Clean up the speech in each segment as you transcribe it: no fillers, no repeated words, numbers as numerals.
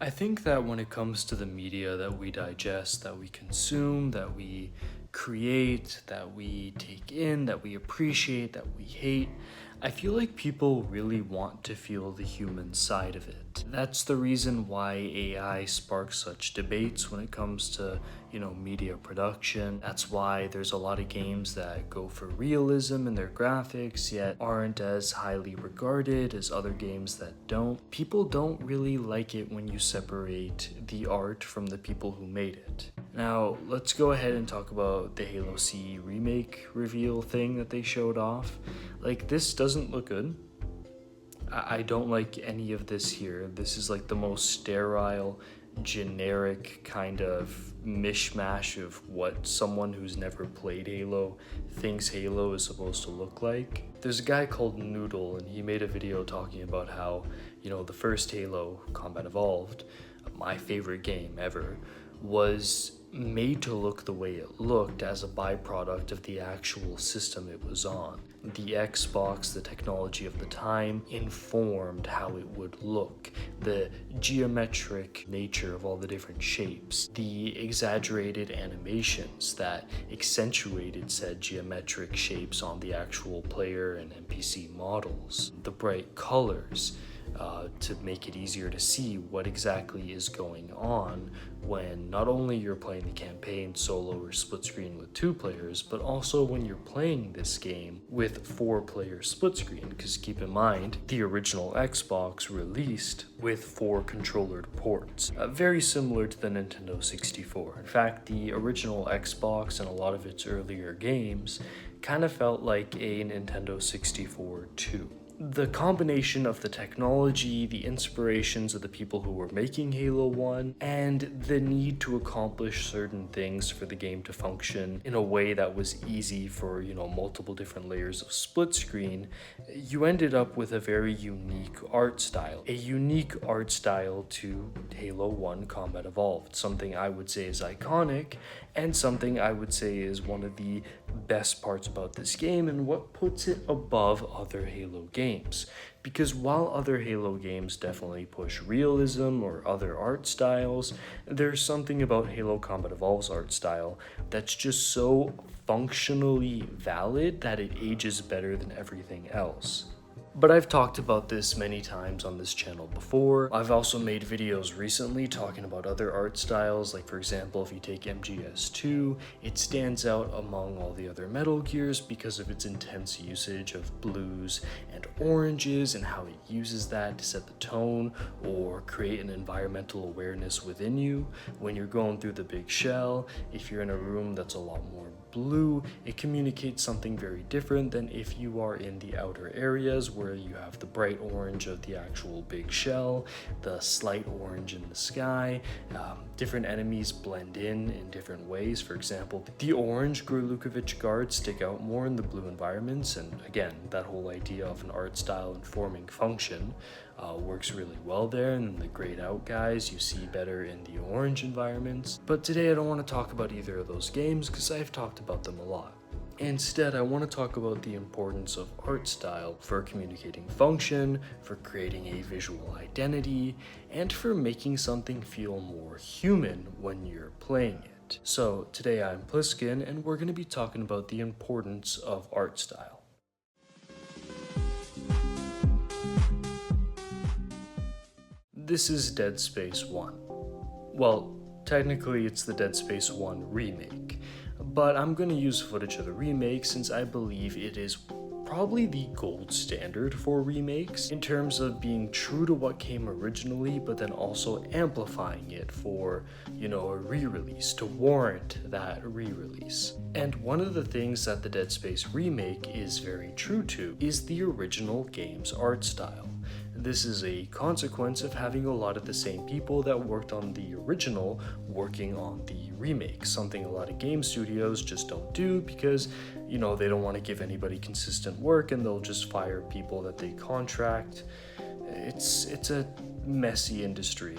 I think that when it comes to the media that we digest, that we consume, that we create, that we take in, that we appreciate, that we hate, I feel like people really want to feel the human side of it. That's the reason why AI sparks such debates when it comes to, media production. That's why there's a lot of games that go for realism in their graphics, yet aren't as highly regarded as other games that don't. People don't really like it when you separate the art from the people who made it. Now, let's go ahead and talk about the Halo C remake reveal thing that they showed off. Like, this doesn't look good. I don't like any of this here. This is like the most sterile, generic kind of mishmash of what someone who's never played Halo thinks Halo is supposed to look like. There's a guy called Noodle, and he made a video talking about how, the first Halo, Combat Evolved, my favorite game ever, was made to look the way it looked as a byproduct of the actual system it was on. The Xbox, the technology of the time, informed how it would look. The geometric nature of all the different shapes, the exaggerated animations that accentuated said geometric shapes on the actual player and NPC models, the bright colors, to make it easier to see what exactly is going on when not only you're playing the campaign solo or split screen with 2 players, but also when you're playing this game with 4-player split screen, because keep in mind, the original Xbox released with 4 controller ports, very similar to the Nintendo 64. In fact, the original Xbox and a lot of its earlier games kind of felt like a Nintendo 64 too. The combination of the technology, the inspirations of the people who were making Halo 1, and the need to accomplish certain things for the game to function in a way that was easy for, multiple different layers of split screen, you ended up with a very unique art style. A unique art style to Halo 1 Combat Evolved, something I would say is iconic, and something I would say is one of the best parts about this game and what puts it above other Halo games. Because while other Halo games definitely push realism or other art styles, there's something about Halo Combat Evolved's art style that's just so functionally valid that it ages better than everything else. But I've talked about this many times on this channel before. I've also made videos recently talking about other art styles, like for example, if you take MGS2, it stands out among all the other Metal Gears because of its intense usage of blues and oranges and how it uses that to set the tone or create an environmental awareness within you. When you're going through the big shell, if you're in a room that's a lot more blue, it communicates something very different than if you are in the outer areas where you have the bright orange of the actual big shell, the slight orange in the sky. Different enemies blend in different ways. For example, the orange Gurlukovich guards stick out more in the blue environments, and again, that whole idea of an art style informing function works really well there, and the grayed out guys you see better in the orange environments. But today I don't want to talk about either of those games because I've talked about them a lot. Instead, I want to talk about the importance of art style for communicating function, for creating a visual identity, and for making something feel more human when you're playing it. So today I'm Pliskin, and we're going to be talking about the importance of art style. This is Dead Space 1. Well, technically it's the Dead Space 1 remake, but I'm going to use footage of the remake since I believe it is probably the gold standard for remakes in terms of being true to what came originally, but then also amplifying it for, a re-release to warrant that re-release. And one of the things that the Dead Space remake is very true to is the original game's art style. This is a consequence of having a lot of the same people that worked on the original working on the remake, something a lot of game studios just don't do because, they don't want to give anybody consistent work and they'll just fire people that they contract. It's a messy industry.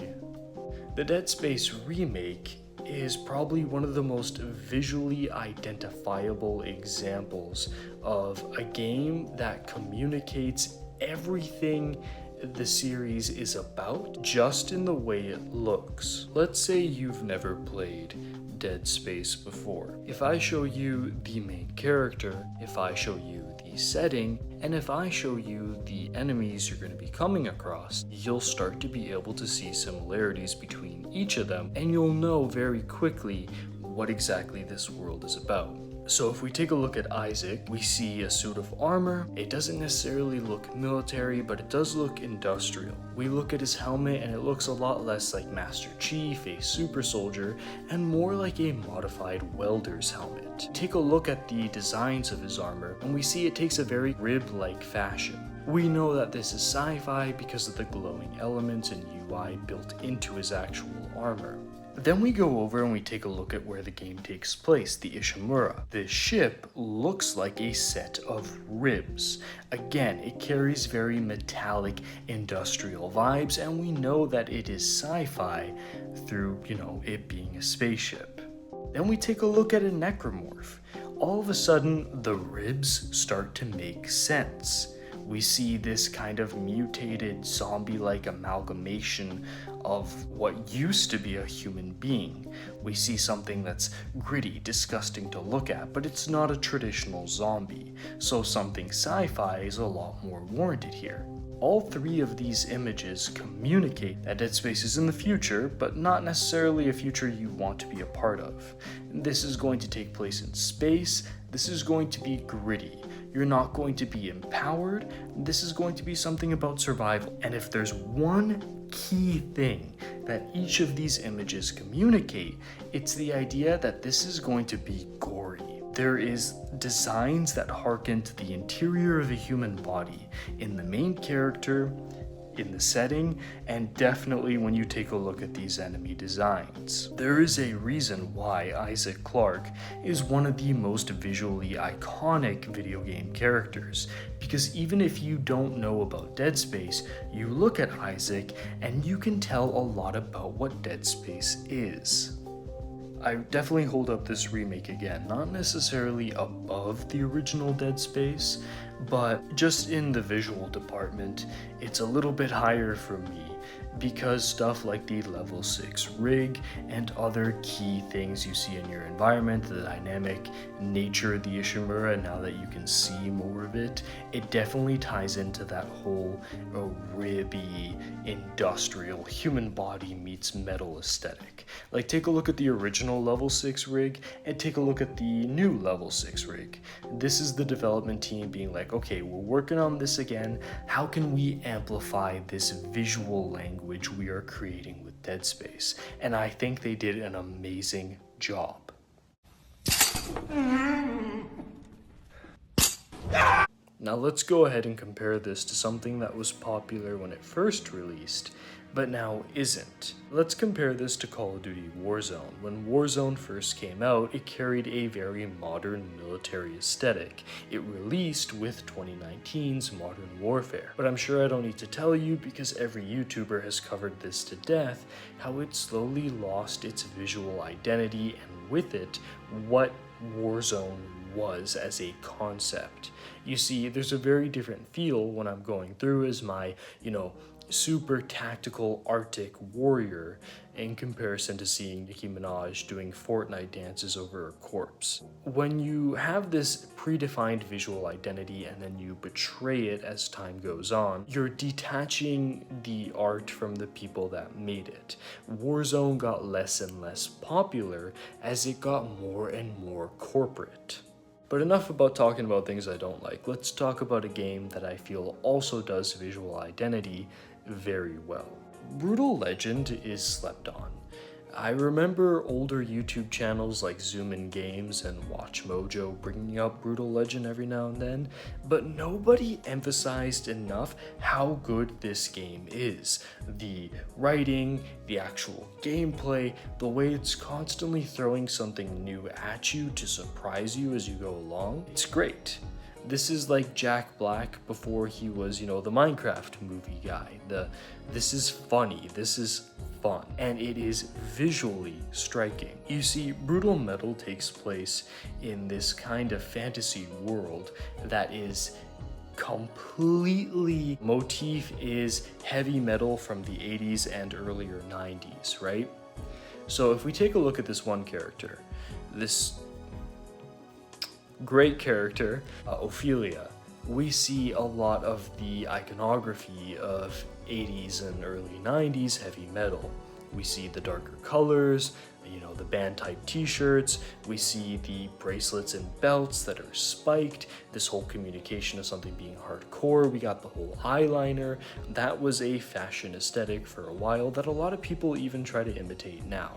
The Dead Space remake is probably one of the most visually identifiable examples of a game that communicates everything the series is about just in the way it looks. Let's say you've never played Dead Space before. If I show you the main character, if I show you the setting, and if I show you the enemies you're going to be coming across, you'll start to be able to see similarities between each of them, and you'll know very quickly what exactly this world is about. So if we take a look at Isaac, we see a suit of armor. It doesn't necessarily look military, but it does look industrial. We look at his helmet and it looks a lot less like Master Chief, a super soldier, and more like a modified welder's helmet. Take a look at the designs of his armor and we see it takes a very rib-like fashion. We know that this is sci-fi because of the glowing elements and UI built into his actual armor. Then we go over and we take a look at where the game takes place, the Ishimura. This ship looks like a set of ribs. Again, it carries very metallic industrial vibes, and we know that it is sci-fi through, it being a spaceship. Then we take a look at a necromorph. All of a sudden, the ribs start to make sense. We see this kind of mutated zombie-like amalgamation of what used to be a human being. We see something that's gritty, disgusting to look at, but it's not a traditional zombie, so something sci-fi is a lot more warranted here. All three of these images communicate that Dead Space is in the future, but not necessarily a future you want to be a part of. This is going to take place in space. This is going to be gritty. You're not going to be empowered. This is going to be something about survival. And if there's one key thing that each of these images communicate, it's the idea that this is going to be gory. There is designs that harken to the interior of a human body in the main character, in the setting, and definitely when you take a look at these enemy designs. There is a reason why Isaac Clarke is one of the most visually iconic video game characters, because even if you don't know about Dead Space, you look at Isaac and you can tell a lot about what Dead Space is. I definitely hold up this remake again, not necessarily above the original Dead Space, but just in the visual department, it's a little bit higher for me because stuff like the level 6 rig and other key things you see in your environment, the dynamic nature of the Ishimura, now that you can see more of it, it definitely ties into that whole ribby, industrial, human body meets metal aesthetic. Like, take a look at the original level 6 rig and take a look at the new level 6 rig. This is the development team being like, okay, we're working on this again. How can we amplify this visual language we are creating with Dead Space? And I think they did an amazing job. Now let's go ahead and compare this to something that was popular when it first released, but now isn't. Let's compare this to Call of Duty Warzone. When Warzone first came out, it carried a very modern military aesthetic. It released with 2019's Modern Warfare. But I'm sure I don't need to tell you, because every YouTuber has covered this to death, how it slowly lost its visual identity, and with it, what Warzone was as a concept. You see, there's a very different feel when I'm going through as my, super tactical Arctic warrior in comparison to seeing Nicki Minaj doing Fortnite dances over a corpse. When you have this predefined visual identity and then you betray it as time goes on, you're detaching the art from the people that made it. Warzone got less and less popular as it got more and more corporate. But enough about talking about things I don't like. Let's talk about a game that I feel also does visual identity very well. Brutal Legend is slept on. I remember older YouTube channels like Zoom In Games and Watch Mojo bringing up Brutal Legend every now and then, but nobody emphasized enough how good this game is. The writing, the actual gameplay, the way it's constantly throwing something new at you to surprise you as you go along, it's great. This is like Jack Black before he was, the Minecraft movie guy. This is funny, this is fun, and it is visually striking. You see, Brutal Metal takes place in this kind of fantasy world that is completely motif is heavy metal from the 80s and earlier 90s, right? So if we take a look at this one character, this great character, Ophelia, we see a lot of the iconography of 80s and early 90s heavy metal. We see the darker colors, the band type t-shirts, we see the bracelets and belts that are spiked, this whole communication of something being hardcore, we got the whole eyeliner. That was a fashion aesthetic for a while that a lot of people even try to imitate now.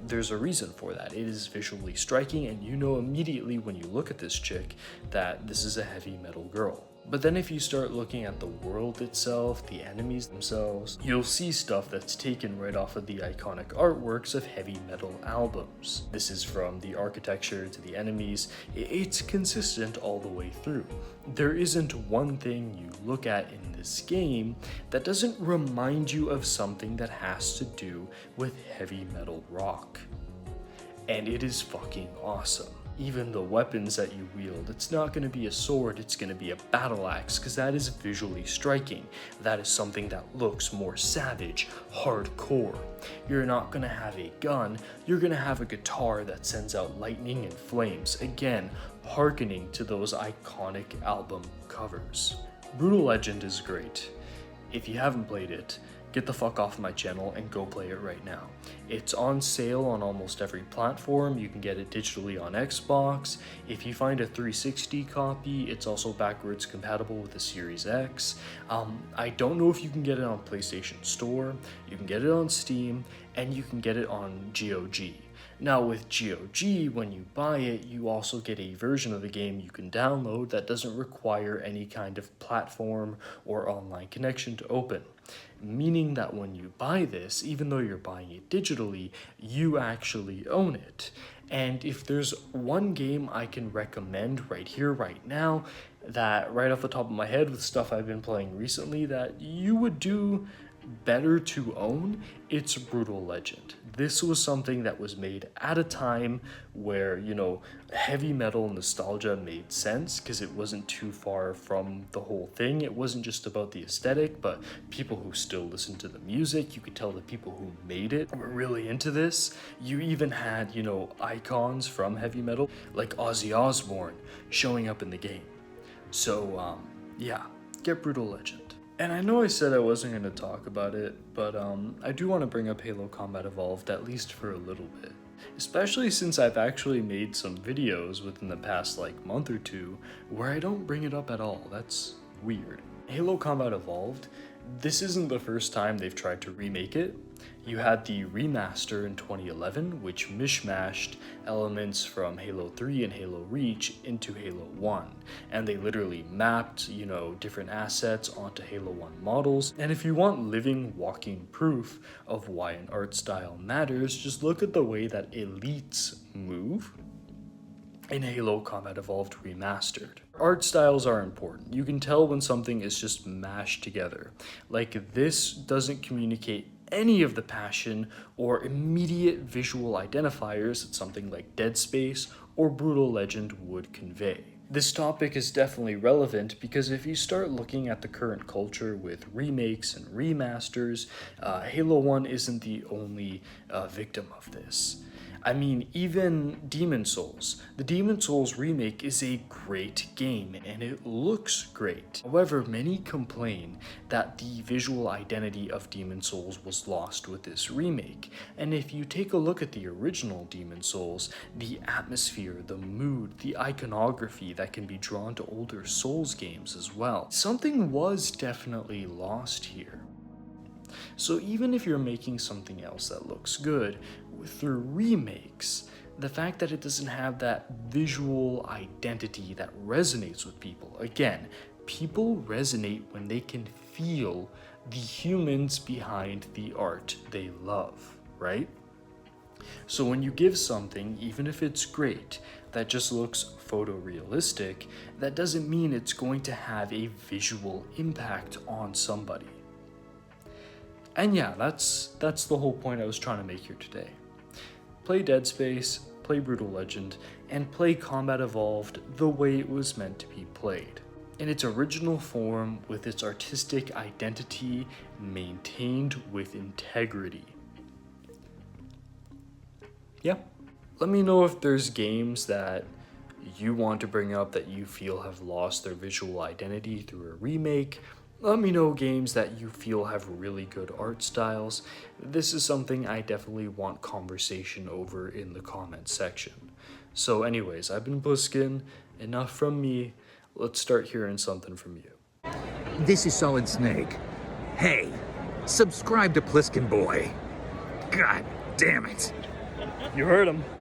There's a reason for that. It is visually striking, and you know immediately when you look at this chick that this is a heavy metal girl. But then if you start looking at the world itself, the enemies themselves, you'll see stuff that's taken right off of the iconic artworks of heavy metal albums. This is from the architecture to the enemies. It's consistent all the way through. There isn't one thing you look at in this game that doesn't remind you of something that has to do with heavy metal rock. And it is fucking awesome. Even the weapons that you wield, it's not going to be a sword, it's going to be a battle axe, because that is visually striking. That is something that looks more savage, hardcore. You're not going to have a gun, you're going to have a guitar that sends out lightning and flames, again, hearkening to those iconic album covers. Brutal Legend is great. If you haven't played it, get the fuck off my channel and go play it right now. It's on sale on almost every platform. You can get it digitally on Xbox. If you find a 360 copy, it's also backwards compatible with the Series X. I don't know if you can get it on PlayStation Store. You can get it on Steam, and you can get it on GOG. Now with GOG, when you buy it, you also get a version of the game you can download that doesn't require any kind of platform or online connection to open. Meaning that when you buy this, even though you're buying it digitally, you actually own it. And if there's one game I can recommend right here, right now, that right off the top of my head with stuff I've been playing recently that you would do better to own, it's Brutal Legend. This was something that was made at a time where, heavy metal nostalgia made sense because it wasn't too far from the whole thing. It wasn't just about the aesthetic, but people who still listen to the music. You could tell the people who made it were really into this. You even had, icons from heavy metal, like Ozzy Osbourne, showing up in the game. So, yeah, get Brutal Legend. And I know I said I wasn't going to talk about it, but I do want to bring up Halo Combat Evolved at least for a little bit. Especially since I've actually made some videos within the past month or two where I don't bring it up at all. That's weird. Halo Combat Evolved, this isn't the first time they've tried to remake it. You had the remaster in 2011, which mishmashed elements from Halo 3 and Halo Reach into Halo 1. And they literally mapped, different assets onto Halo 1 models. And if you want living, walking proof of why an art style matters, just look at the way that elites move in Halo Combat Evolved Remastered. Art styles are important. You can tell when something is just mashed together. Like this doesn't communicate any of the passion or immediate visual identifiers that something like Dead Space or Brutal Legend would convey. This topic is definitely relevant because if you start looking at the current culture with remakes and remasters, Halo 1 isn't the only victim of this. I mean, even Demon Souls. The Demon Souls remake is a great game and it looks great. However, many complain that the visual identity of Demon Souls was lost with this remake. And if you take a look at the original Demon Souls, the atmosphere, the mood, the iconography that can be drawn to older Souls games as well, something was definitely lost here. So even if you're making something else that looks good, through remakes, the fact that it doesn't have that visual identity that resonates with people. Again, people resonate when they can feel the humans behind the art they love, right? So when you give something, even if it's great, that just looks photorealistic, that doesn't mean it's going to have a visual impact on somebody. And yeah, that's the whole point I was trying to make here today. Play Dead Space, play Brutal Legend, and play Combat Evolved the way it was meant to be played. in its original form with its artistic identity maintained with integrity. Yeah. Let me know if there's games that you want to bring up that you feel have lost their visual identity through a remake. Let me know games that you feel have really good art styles. This is something I definitely want conversation over in the comments section. So anyways, I've been Bliskin. Enough from me. Let's start hearing something from you. This is Solid Snake. Hey, subscribe to Pliskin Boy. God damn it. You heard him.